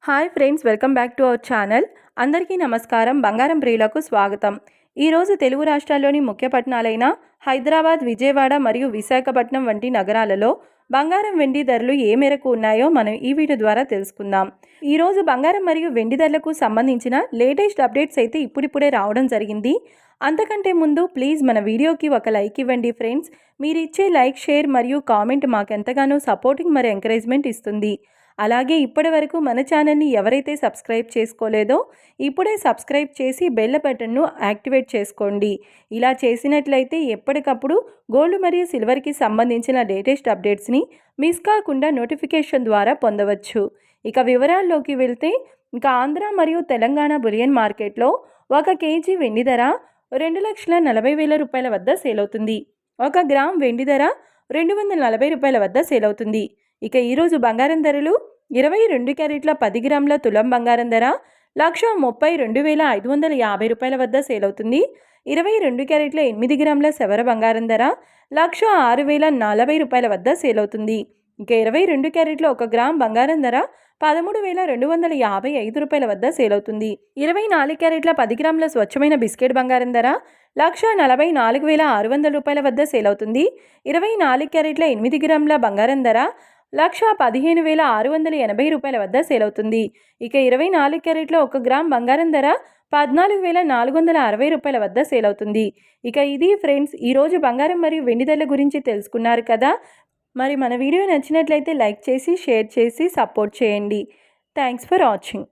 Hi friends, welcome back to our channel. అందరికీ నమస్కారం. బంగారం ప్రియులకు స్వాగతం. ఈరోజు తెలుగు రాష్ట్రాల్లోని ముఖ్య పట్టణాలైన హైదరాబాద్, విజయవాడ మరియు విశాఖపట్నం వంటి నగరాలలో బంగారం, వెండి ధరలు ఏ మేరకు ఉన్నాయో మనం ఈ వీడియో ద్వారా తెలుసుకుందాం. ఈరోజు బంగారం మరియు వెండి ధరలకు సంబంధించిన లేటెస్ట్ అప్డేట్స్ అయితే ఇప్పుడిప్పుడే రావడం జరిగింది. అంతకంటే ముందు ప్లీజ్ మన వీడియోకి ఒక లైక్ ఇవ్వండి ఫ్రెండ్స్. మీరు ఇచ్చే లైక్, షేర్ మరియు కామెంట్ మాకెంతగానో సపోర్టింగ్ మరియు ఎంకరేజ్మెంట్ ఇస్తుంది. అలాగే ఇప్పటి వరకు మన ఛానల్ని ఎవరైతే సబ్స్క్రైబ్ చేసుకోలేదో ఇప్పుడే సబ్స్క్రైబ్ చేసి బెల్ బటన్ను యాక్టివేట్ చేసుకోండి. ఇలా చేసినట్లయితే ఎప్పటికప్పుడు గోల్డ్ మరియు సిల్వర్కి సంబంధించిన లేటెస్ట్ అప్డేట్స్ని మిస్ కాకుండా నోటిఫికేషన్ ద్వారా పొందవచ్చు. ఇక వివరాల్లోకి వెళ్తే ఆంధ్ర మరియు తెలంగాణ బులియన్ మార్కెట్లో 1 కేజీ వెండి ధర 2,40,000 రూపాయల వద్ద సేల్ అవుతుంది. 1 గ్రామ్ వెండి ధర 240 రూపాయల వద్ద సేల్ అవుతుంది. ఇక ఈరోజు బంగారం ధరలు 22 క్యారెట్ల 10 గ్రాముల తులం బంగారం ధర 1,32,550 రూపాయల వద్ద సేల్ అవుతుంది. 22 క్యారెట్ల 8 గ్రాముల సవర బంగారం ధర 1,06,040 రూపాయల వద్ద సేల్ అవుతుంది. ఇక 22 క్యారెట్ల 1 గ్రామ్ బంగారం ధర 13,255 రూపాయల వద్ద సేల్ అవుతుంది. 24 క్యారెట్ల 10 గ్రాముల స్వచ్ఛమైన బిస్కెట్ బంగారం ధర 1,44,600 రూపాయల వద్ద సేల్ అవుతుంది. 24 క్యారెట్ల 8 గ్రాముల బంగారం ధర 1,15,680 రూపాయల వద్ద సేల్ అవుతుంది. ఇక 24 క్యారెట్ల 1 గ్రామ్ బంగారం ధర 14,460 రూపాయల వద్ద సేల్ అవుతుంది. ఇక ఇది ఫ్రెండ్స్, ఈరోజు బంగారం మరియు వెండి ధరల గురించి తెలుసుకున్నారు కదా. మరి మన వీడియో నచ్చినట్లయితే లైక్ చేసి, షేర్ చేసి సపోర్ట్ చేయండి. Thanks for watching.